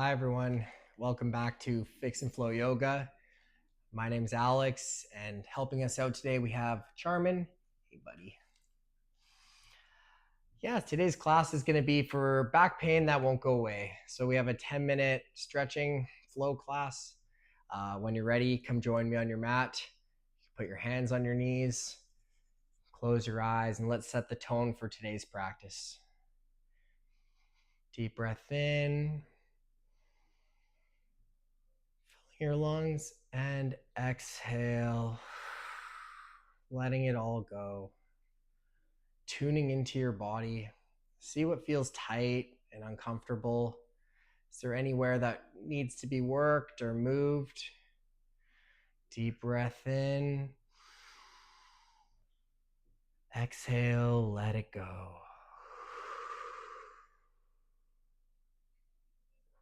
Hi, everyone. Welcome back to Fix and Flow Yoga. My name's Alex, and helping us out today, we have Charmin. Hey, buddy. Yeah, today's class is going to be for back pain that won't go away. So we have a 10-minute stretching flow class. When you're ready, come join me on your mat. Put your hands on your knees, close your eyes, and let's set the tone for today's practice. Deep breath in. Your lungs, and exhale, letting it all go. Tuning into your body. See what feels tight and uncomfortable. Is there anywhere that needs to be worked or moved? Deep breath in. Exhale, let it go.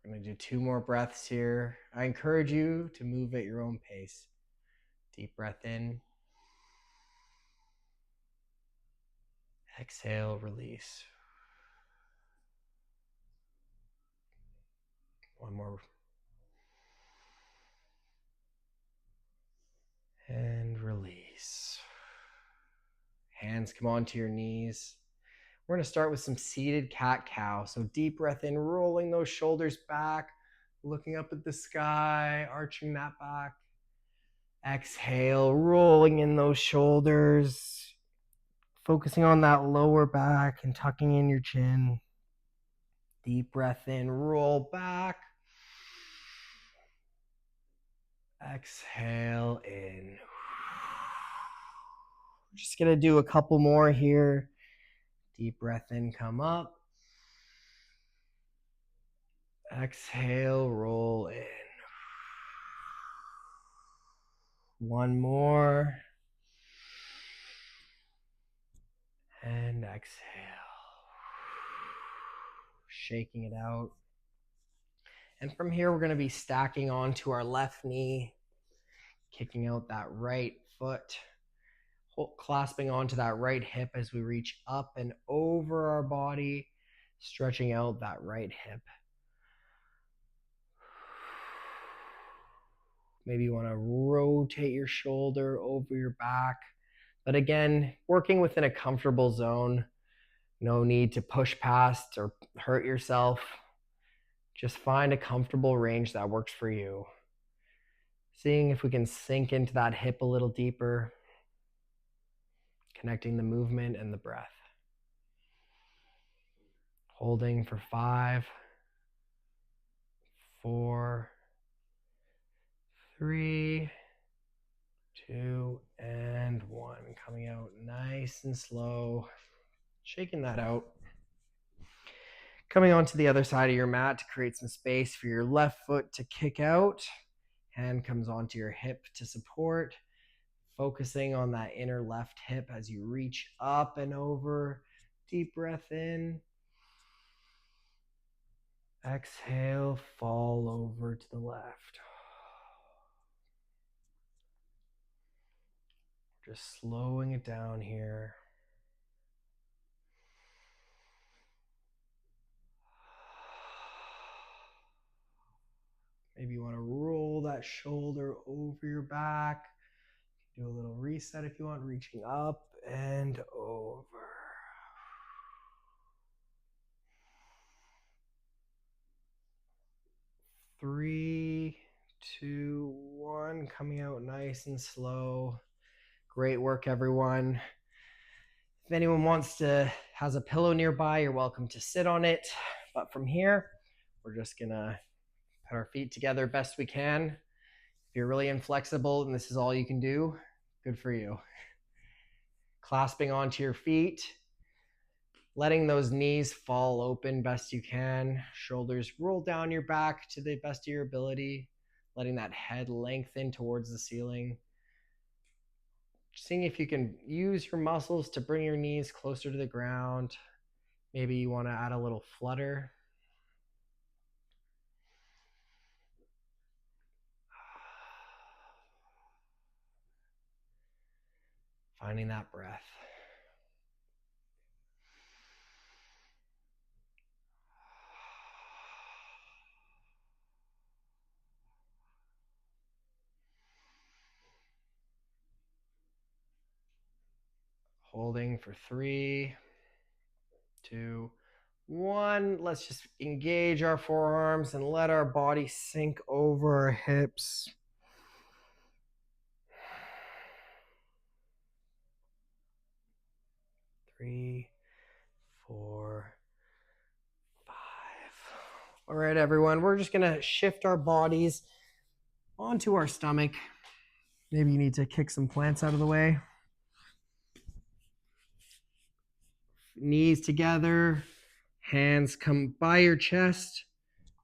We're going to do 2 more breaths here. I encourage you to move at your own pace. Deep breath in. Exhale, release. One more. And release. Hands come onto your knees. We're going to start with some seated cat-cow. So deep breath in, rolling those shoulders back, looking up at the sky, arching that back. Exhale, rolling in those shoulders, focusing on that lower back and tucking in your chin. Deep breath in, roll back. Exhale in. We're just going to do a couple more here. Deep breath in, come up. Exhale, roll in. One more. And exhale. Shaking it out. And from here, we're going to be stacking onto our left knee, kicking out that right foot, clasping onto that right hip as we reach up and over our body, stretching out that right hip. Maybe you want to rotate your shoulder over your back. But again, working within a comfortable zone. No need to push past or hurt yourself. Just find a comfortable range that works for you. Seeing if we can sink into that hip a little deeper, connecting the movement and the breath. Holding for 5, 4, 3, 2, and 1. Coming out nice and slow, shaking that out. Coming onto the other side of your mat to create some space for your left foot to kick out. Hand comes onto your hip to support. Focusing on that inner left hip as you reach up and over. Deep breath in. Exhale, fall over to the left. Just slowing it down here. Maybe you want to roll that shoulder over your back. Do a little reset if you want, reaching up and over. 3, 2, 1, coming out nice and slow. Great work, everyone. If anyone has a pillow nearby, you're welcome to sit on it. But from here, we're just gonna put our feet together best we can. If you're really inflexible and this is all you can do, good for you. Clasping onto your feet, letting those knees fall open best you can. Shoulders roll down your back to the best of your ability, letting that head lengthen towards the ceiling. Seeing if you can use your muscles to bring your knees closer to the ground. Maybe you want to add a little flutter. Finding that breath. Holding for 3, 2, 1. Let's just engage our forearms and let our body sink over our hips. 3, 4, 5. All right, everyone, we're just gonna shift our bodies onto our stomach. Maybe you need to kick some plants out of the way. Knees together, hands come by your chest,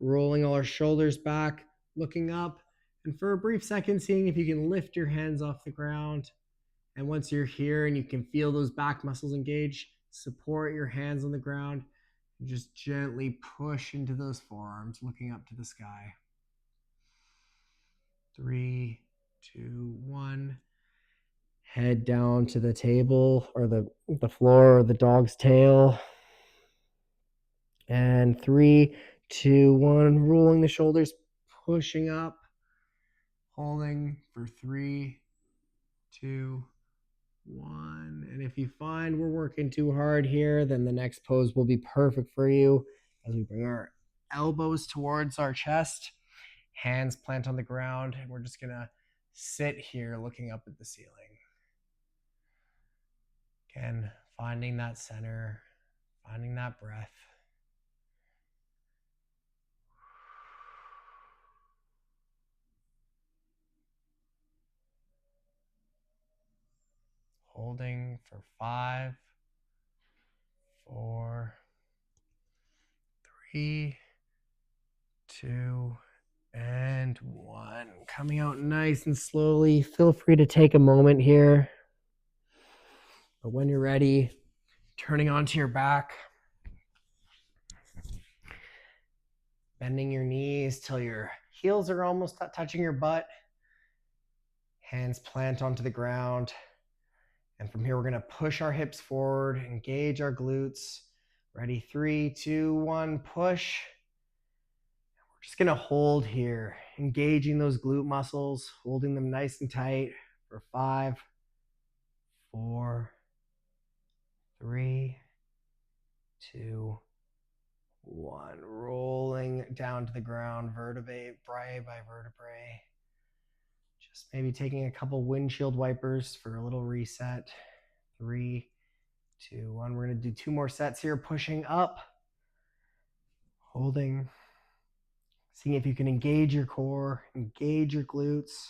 rolling all our shoulders back, looking up, and for a brief second, seeing if you can lift your hands off the ground. And once you're here and you can feel those back muscles engage, support your hands on the ground and just gently push into those forearms, looking up to the sky. 3, 2, 1. Head down to the table or the floor or the dog's tail. And 3, 2, 1. Rolling the shoulders, pushing up, holding for 3, 2, 1. And if you find we're working too hard here, then the next pose will be perfect for you as we bring our elbows towards our chest, hands plant on the ground, and we're just gonna sit here looking up at the ceiling. Again, finding that center, finding that breath. Holding for 5, 4, 3, 2, and 1. Coming out nice and slowly. Feel free to take a moment here. But when you're ready, turning onto your back, bending your knees till your heels are almost touching your butt. Hands plant onto the ground. And from here, we're going to push our hips forward, engage our glutes. Ready? 3, 2, 1, push. We're just going to hold here, engaging those glute muscles, holding them nice and tight for 5, 4, 3, 2, 1. Rolling down to the ground, vertebrae by vertebrae. Just maybe taking a couple windshield wipers for a little reset. 3, 2, 1. We're going to do 2 more sets here, pushing up, holding, seeing if you can engage your core, engage your glutes.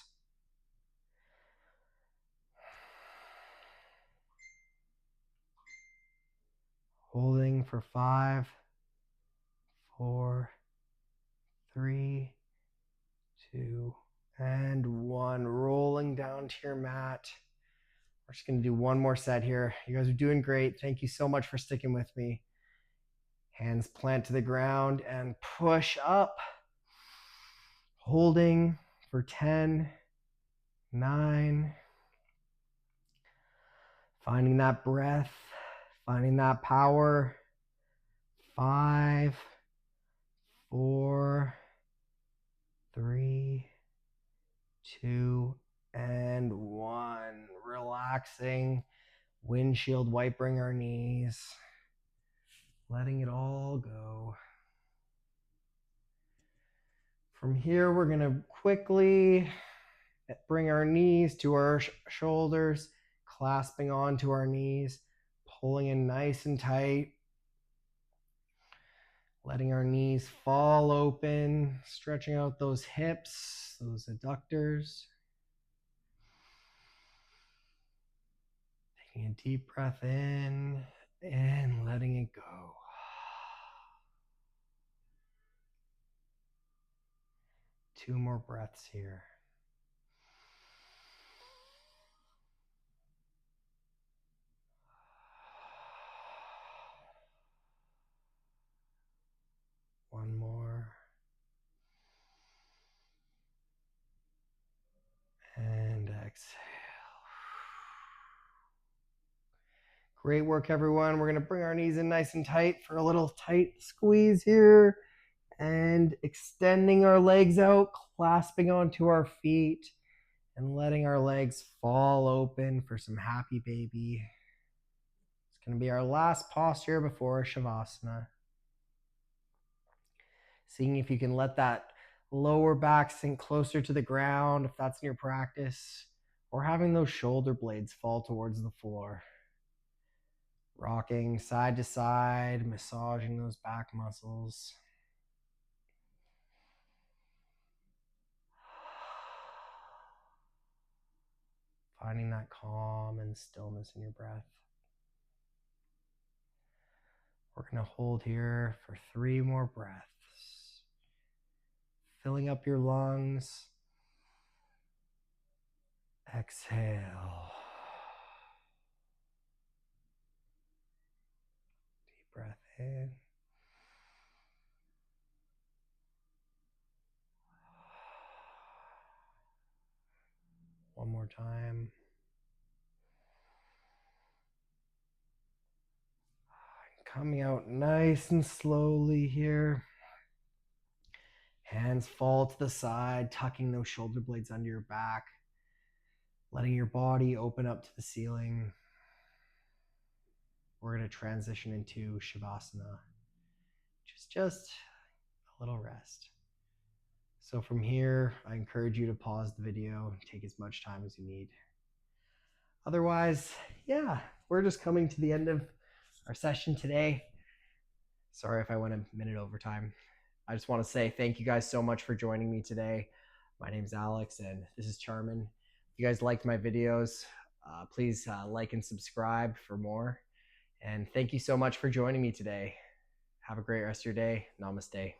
Holding for 5, 4, 3, 2, and 1. Rolling down to your mat. We're just going to do 1 more set here. You guys are doing great. Thank you so much for sticking with me. Hands plant to the ground and push up. Holding for 10, 9. Finding that breath, finding that power. 5, 4, 3, 2, and 1. Relaxing, windshield wiping our knees, letting it all go. From here, we're going to quickly bring our knees to our shoulders, clasping onto our knees, pulling in nice and tight, letting our knees fall open, stretching out those hips, those adductors. Taking a deep breath in and letting it go. Two more breaths here. One more. And exhale. Great work, everyone. We're going to bring our knees in nice and tight for a little tight squeeze here. And extending our legs out, clasping onto our feet, and letting our legs fall open for some happy baby. Going to be our last posture before Shavasana. Seeing if you can let that lower back sink closer to the ground, if that's in your practice, or having those shoulder blades fall towards the floor. Rocking side to side, massaging those back muscles. Finding that calm and stillness in your breath. We're going to hold here for 3 more breaths. Filling up your lungs. Exhale. Deep breath in. One more time. Coming out nice and slowly here. Hands fall to the side, tucking those shoulder blades under your back. Letting your body open up to the ceiling. We're going to transition into Shavasana, which is just a little rest. So from here, I encourage you to pause the video, take as much time as you need. Otherwise, yeah, we're just coming to the end of our session today. Sorry if I went a minute over time. I just want to say thank you guys so much for joining me today. My name's Alex and this is Charmin. If you guys liked my videos, please like and subscribe for more. And thank you so much for joining me today. Have a great rest of your day. Namaste.